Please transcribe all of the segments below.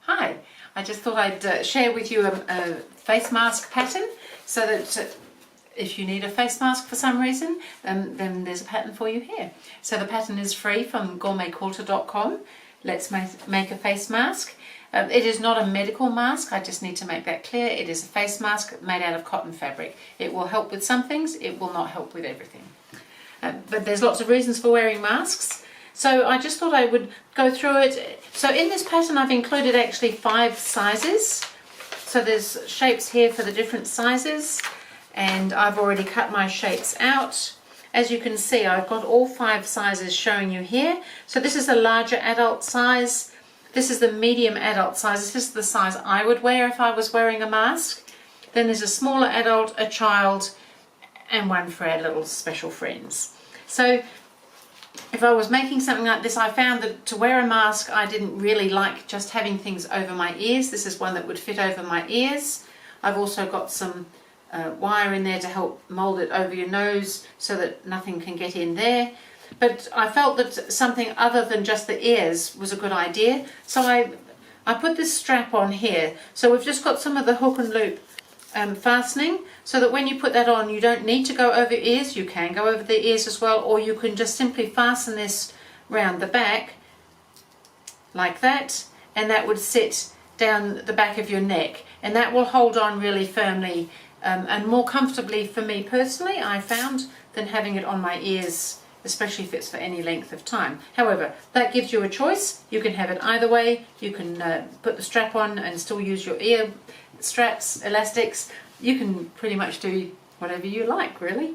Hi, I just thought I'd share with you a face mask pattern so that if you need a face mask for some reason, then there's a pattern for you here. So the pattern is free from GourmetQuilter.com. Let's make a face mask. It is not a medical mask, I just need to make that clear. It is a face mask made out of cotton fabric. It will help with some things, it will not help with everything. But there's lots of reasons for wearing masks. So I just thought I would go through it. So in this pattern I've included actually 5 sizes. So there's shapes here for the different sizes, and I've already cut my shapes out. As you can see, I've got all 5 sizes showing you here. So this is a larger adult size. This is the medium adult size. This is the size I would wear if I was wearing a mask. Then there's a smaller adult, a child, and one for our little special friends. So if I was making something like this, I found that to wear a mask, I didn't really like just having things over my ears. This is one that would fit over my ears. I've also got some wire in there to help mold it over your nose so that nothing can get in there. But I felt that something other than just the ears was a good idea. So I put this strap on here. So we've just got some of the hook and loop fastening, so that when you put that on you don't need to go over ears. You can go over the ears as well, or you can just simply fasten this round the back like that, and that would sit down the back of your neck, and that will hold on really firmly and more comfortably for me personally, I found, than having it on my ears, especially if it's for any length of time. However, that gives you a choice. You can have it either way. You can put the strap on and still use your ear straps, elastics. You can pretty much do whatever you like, really.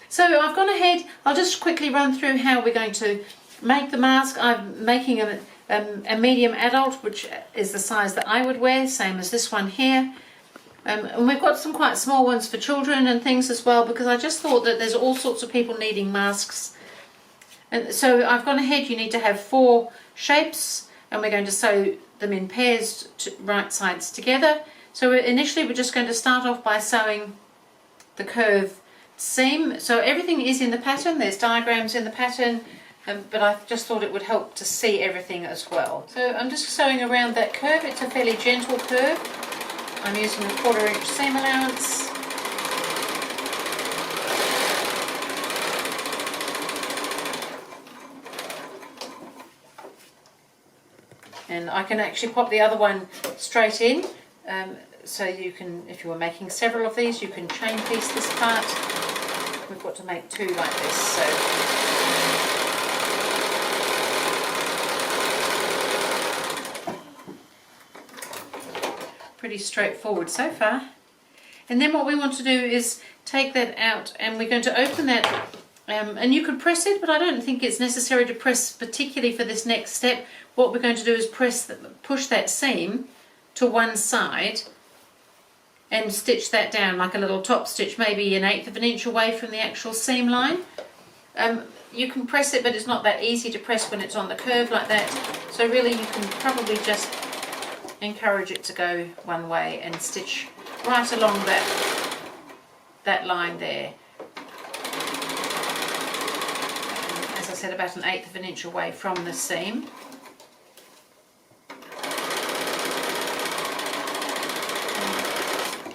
So I've gone ahead, I'll just quickly run through how we're going to make the mask. I'm making a medium adult, which is the size that I would wear, same as this one here. And we've got some quite small ones for children and things as well, because I just thought that there's all sorts of people needing masks. And so I've gone ahead, you need to have 4 shapes, and we're going to sew them in pairs, to right sides together. So initially we're just going to start off by sewing the curved seam. So everything is in the pattern, there's diagrams in the pattern, but I just thought it would help to see everything as well. So I'm just sewing around that curve. It's a fairly gentle curve. I'm using a 1/4 inch seam allowance. And I can actually pop the other one straight in, so you can, if you were making several of these, you can chain piece this part. We've got to make 2 like this, so pretty straightforward so far. And then what we want to do is take that out, and we're going to open that, and you could press it, but I don't think it's necessary to press particularly for this next step. What we're going to do is push that seam to one side and stitch that down like a little top stitch, maybe 1/8 of an inch away from the actual seam line. You can press it, but it's not that easy to press when it's on the curve like that. So really you can probably just encourage it to go one way and stitch right along that line there. As I said, about 1/8 of an inch away from the seam.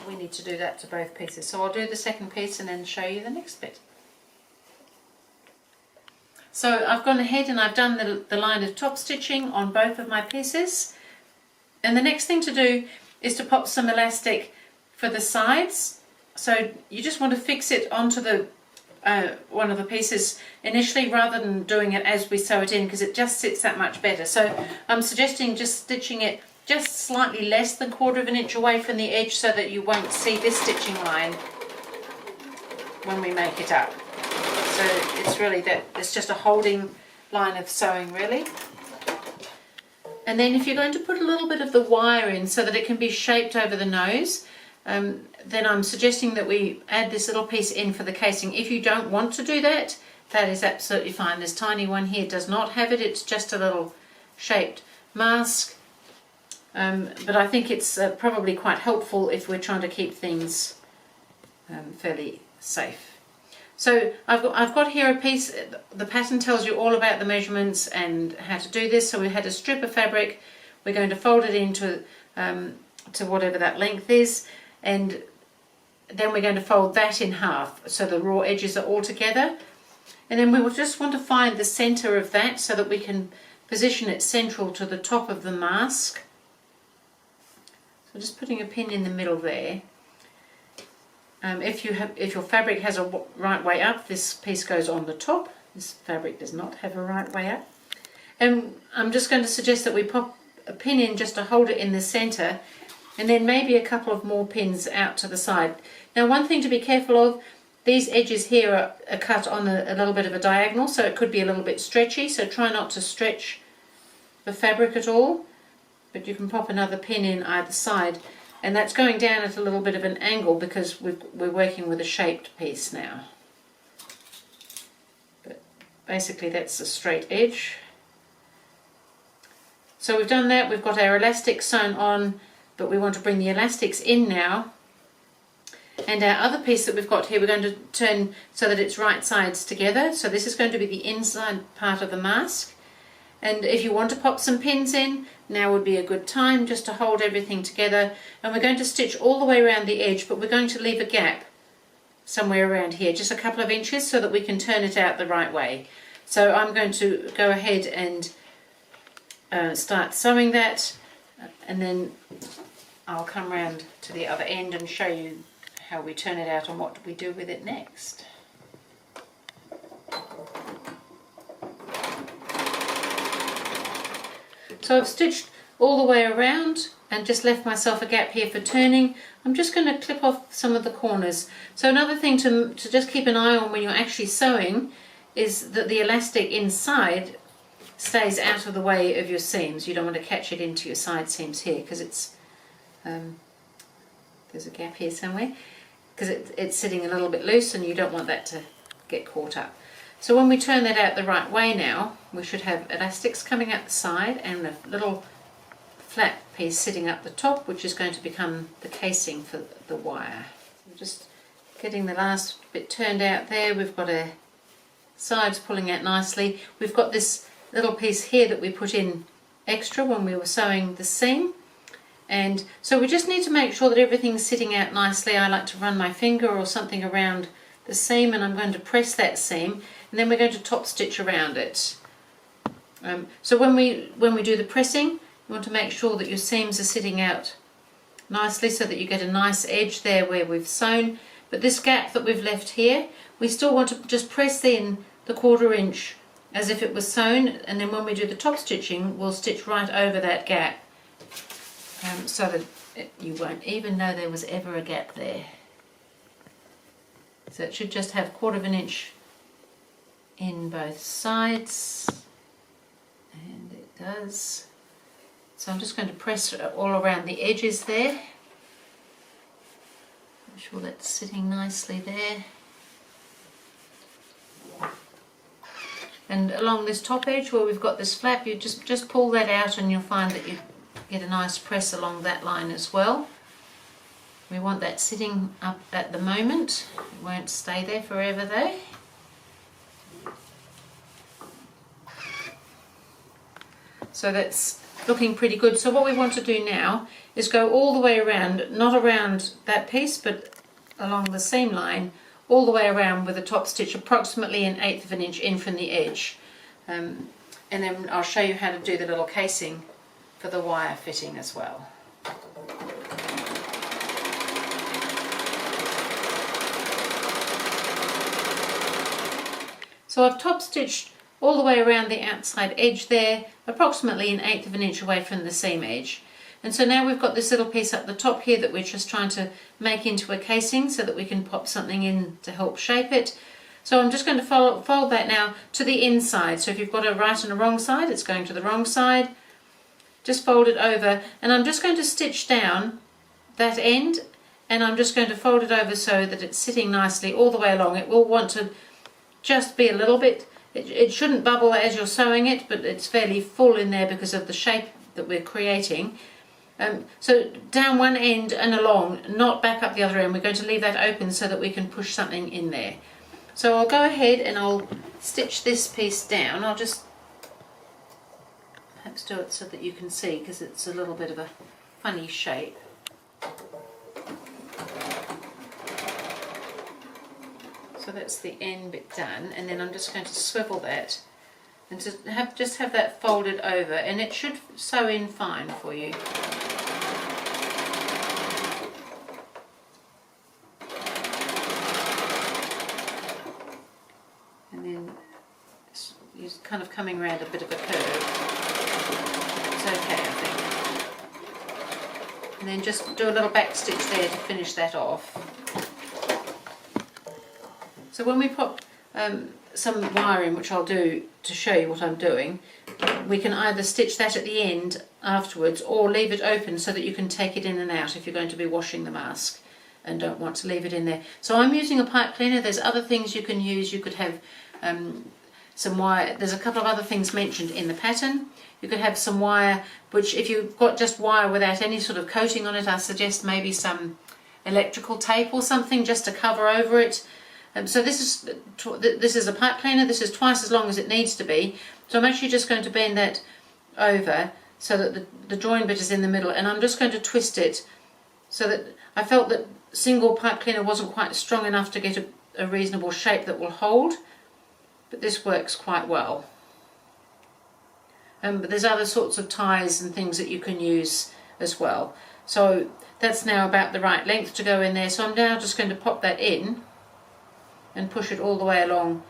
We need to do that to both pieces. So I'll do the second piece and then show you the next bit. So I've gone ahead and I've done the line of top stitching on both of my pieces. And the next thing to do is to pop some elastic for the sides. So you just want to fix it onto the one of the pieces initially, rather than doing it as we sew it in, because it just sits that much better. So I'm suggesting just stitching it just slightly less than 1/4 of an inch away from the edge, so that you won't see this stitching line when we make it up. So it's really that, it's just a holding line of sewing really. And then if you're going to put a little bit of the wire in so that it can be shaped over the nose, then I'm suggesting that we add this little piece in for the casing. If you don't want to do that, that is absolutely fine. This tiny one here does not have it, it's just a little shaped mask. But I think it's probably quite helpful if we're trying to keep things fairly safe. So I've got here a piece, the pattern tells you all about the measurements and how to do this. So we had a strip of fabric We're going to fold it into to whatever that length is, and then we're going to fold that in half so the raw edges are all together. And then we will just want to find the center of that so that we can position it central to the top of the mask. So just putting a pin in the middle there. If your fabric has a right way up, this piece goes on the top. This fabric does not have a right way up. And I'm just going to suggest that we pop a pin in just to hold it in the center, and then maybe a couple of more pins out to the side. Now, one thing to be careful of, these edges here are cut on a little bit of a diagonal, so it could be a little bit stretchy, so try not to stretch the fabric at all, but you can pop another pin in either side, and that's going down at a little bit of an angle because we're working with a shaped piece now. But basically that's a straight edge. So we've done that, we've got our elastic sewn on, but we want to bring the elastics in now. And our other piece that we've got here, we're going to turn so that it's right sides together. So this is going to be the inside part of the mask. And if you want to pop some pins in, now would be a good time just to hold everything together. And we're going to stitch all the way around the edge, but we're going to leave a gap somewhere around here, just a couple of inches, so that we can turn it out the right way. So I'm going to go ahead and start sewing that, and then I'll come round to the other end and show you how we turn it out and what we do with it next. So I've stitched all the way around and just left myself a gap here for turning. I'm just going to clip off some of the corners. So another thing to just keep an eye on when you're actually sewing is that the elastic inside stays out of the way of your seams. You don't want to catch it into your side seams here because it's there's a gap here somewhere, because it's sitting a little bit loose and you don't want that to get caught up. So when we turn that out the right way now, we should have elastics coming out the side and a little flat piece sitting up the top, which is going to become the casing for the wire. We're just getting the last bit turned out there. We've got our sides pulling out nicely. We've got this little piece here that we put in extra when we were sewing the seam. And so we just need to make sure that everything's sitting out nicely. I like to run my finger or something around the seam, and I'm going to press that seam, and then we're going to top stitch around it. So when we do the pressing, you want to make sure that your seams are sitting out nicely so that you get a nice edge there where we've sewn. But this gap that we've left here, we still want to just press in the 1/4 inch as if it was sewn, and then when we do the top stitching, we'll stitch right over that gap. So that you won't even know there was ever a gap there. So it should just have 1/4 inch in both sides, and it does. So I'm just going to press all around the edges there. Make sure that's sitting nicely there. And along this top edge where we've got this flap, you just pull that out and you'll find that you get a nice press along that line as well. We want that sitting up at the moment. It won't stay there forever though. So that's looking pretty good. So what we want to do now is go all the way around, not around that piece, but along the seam line, all the way around with a top stitch approximately 1/8 of an inch in from the edge. And then I'll show you how to do the little casing for the wire fitting as well. So I've top stitched all the way around the outside edge there, approximately 1/8 of an inch away from the seam edge. And so now we've got this little piece up the top here that we're just trying to make into a casing so that we can pop something in to help shape it. So I'm just going to fold that now to the inside. So if you've got a right and a wrong side, it's going to the wrong side. Just fold it over, and I'm just going to stitch down that end, and I'm just going to fold it over so that it's sitting nicely all the way along. It will want to just be a little bit, it shouldn't bubble as you're sewing it, but it's fairly full in there because of the shape that we're creating. So down one end and along, not back up the other end. We're going to leave that open so that we can push something in there. So I'll go ahead and I'll stitch this piece down. I'll just Let's do it so that you can see, because it's a little bit of a funny shape. So that's the end bit done, and then I'm just going to swivel that and just have that folded over, and it should sew in fine for you. And then you're kind of coming around a bit of a curve. It's okay, I think. And then just do a little back stitch there to finish that off. So when we put some wire in, which I'll do to show you what I'm doing, we can either stitch that at the end afterwards or leave it open so that you can take it in and out if you're going to be washing the mask and don't want to leave it in there. So I'm using a pipe cleaner. There's other things you can use. You could have some wire. There's a couple of other things mentioned in the pattern. You could have some wire, which if you've got just wire without any sort of coating on it, I suggest maybe some electrical tape or something just to cover over it. So this is a pipe cleaner. This is twice as long as it needs to be. So I'm actually just going to bend that over so that the join bit is in the middle, and I'm just going to twist it so that I felt that single pipe cleaner wasn't quite strong enough to get a reasonable shape that will hold, but this works quite well. But there's other sorts of ties and things that you can use as well. So that's now about the right length to go in there. So I'm now just going to pop that in and push it all the way along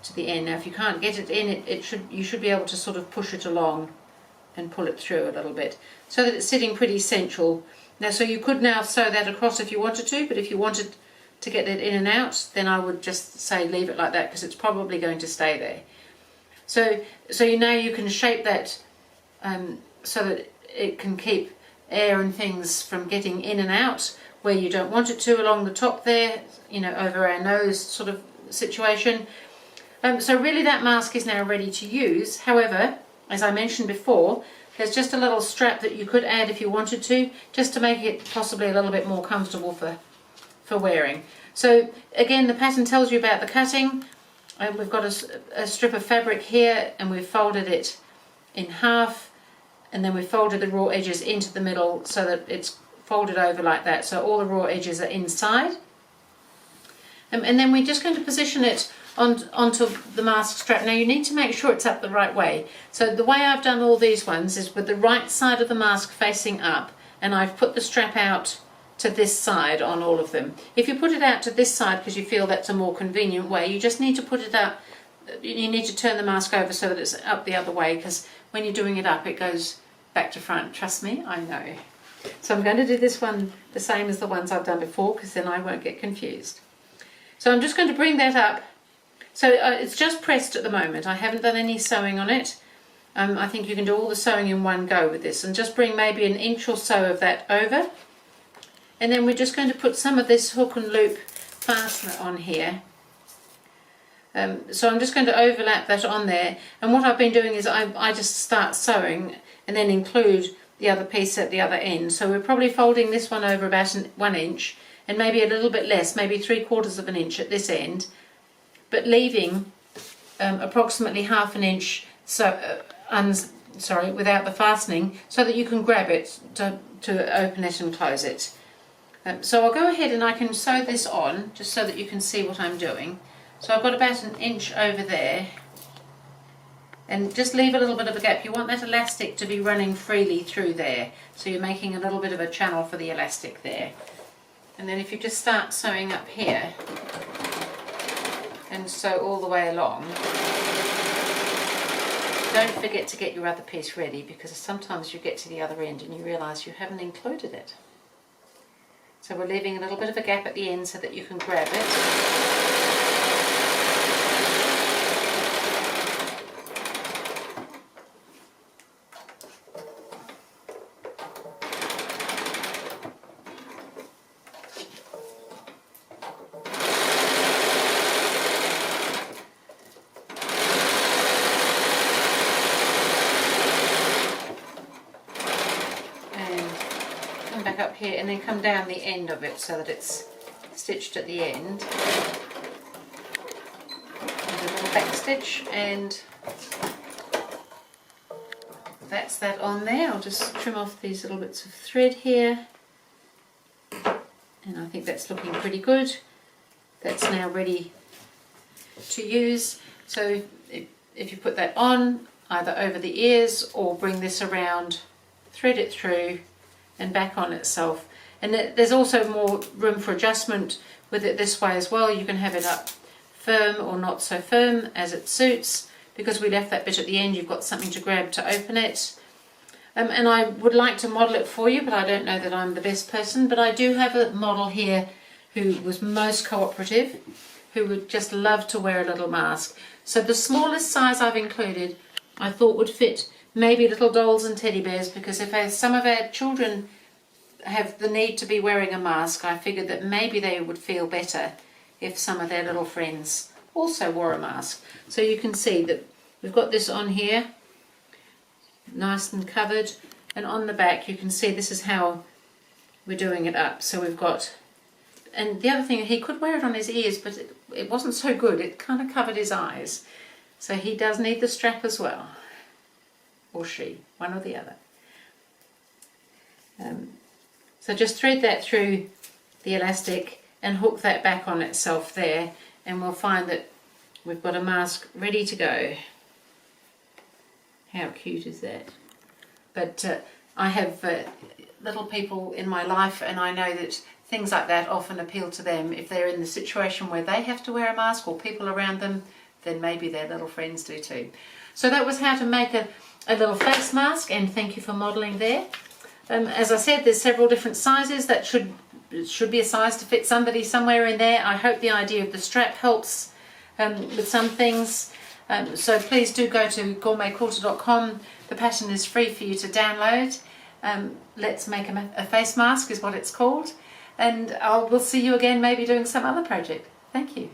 to the end. Now if you can't get it in, you should be able to sort of push it along and pull it through a little bit so that it's sitting pretty central. Now so you could now sew that across if you wanted to, but if you wanted to get it in and out, then I would just say leave it like that, because it's probably going to stay there. So now you can shape that so that it can keep air and things from getting in and out where you don't want it to, along the top there, you know, over our nose sort of situation. So really that mask is now ready to use. However, as I mentioned before, there's just a little strap that you could add if you wanted to, just to make it possibly a little bit more comfortable for wearing. So again, the pattern tells you about the cutting. We've got a strip of fabric here, and we've folded it in half, and then we folded the raw edges into the middle so that it's folded over like that, so all the raw edges are inside. And then we're just going to position it onto the mask strap. Now you need to make sure it's up the right way. So the way I've done all these ones is with the right side of the mask facing up, and I've put the strap out to this side on all of them. If you put it out to this side because you feel that's a more convenient way, you just need to put it up, you need to turn the mask over so that it's up the other way, because when you're doing it up it goes back to front. Trust me, I know. So I'm going to do this one the same as the ones I've done before, because then I won't get confused. So I'm just going to bring that up. So it's just pressed at the moment. I haven't done any sewing on it. I think you can do all the sewing in one go with this, and just bring maybe an inch or so of that over. And then we're just going to put some of this hook and loop fastener on here. So I'm just going to overlap that on there, and what I've been doing is I just start sewing and then include the other piece at the other end. So we're probably folding this one over about 1 inch, and maybe a little bit less, maybe 3/4 of an inch at this end, but leaving approximately 1/2 inch without the fastening, so that you can grab it to open it and close it. So I'll go ahead and I can sew this on just so that you can see what I'm doing. So I've got about 1 inch over there, and just leave a little bit of a gap. You want that elastic to be running freely through there, so you're making a little bit of a channel for the elastic there. And then if you just start sewing up here and sew all the way along, don't forget to get your other piece ready, because sometimes you get to the other end and you realise you haven't included it. So we're leaving a little bit of a gap at the end so that you can grab it. Back up here and then come down the end of it so that it's stitched at the end. And a little back stitch, and that's that on there. I'll just trim off these little bits of thread here. And I think that's looking pretty good. That's now ready to use. So if you put that on, either over the ears or bring this around, thread it through and back on itself. And there's also more room for adjustment with it this way as well. You can have it up firm or not so firm as it suits. Because we left that bit at the end, you've got something to grab to open it. And I would like to model it for you, but I don't know that I'm the best person. But I do have a model here who was most cooperative, who would just love to wear a little mask. So the smallest size I've included, I thought would fit maybe little dolls and teddy bears, because if some of our children have the need to be wearing a mask, I figured that maybe they would feel better if some of their little friends also wore a mask. So you can see that we've got this on here, nice and covered, and on the back you can see this is how we're doing it up. So we've got, and the other thing, he could wear it on his ears, but it wasn't so good. It kind of covered his eyes. So he does need the strap as well, or she, one or the other. So just thread that through the elastic and hook that back on itself there, and we'll find that we've got a mask ready to go. How cute is that? But I have little people in my life, and I know that things like that often appeal to them. If they're in the situation where they have to wear a mask, or people around them, then maybe their little friends do too. So that was how to make a little face mask, and thank you for modelling there. As I said, there's several different sizes. That should be a size to fit somebody somewhere in there. I hope the idea of the strap helps with some things. So please do go to GourmetQuilter.com. The pattern is free for you to download. Let's make a face mask is what it's called. And we'll see you again maybe doing some other project. Thank you.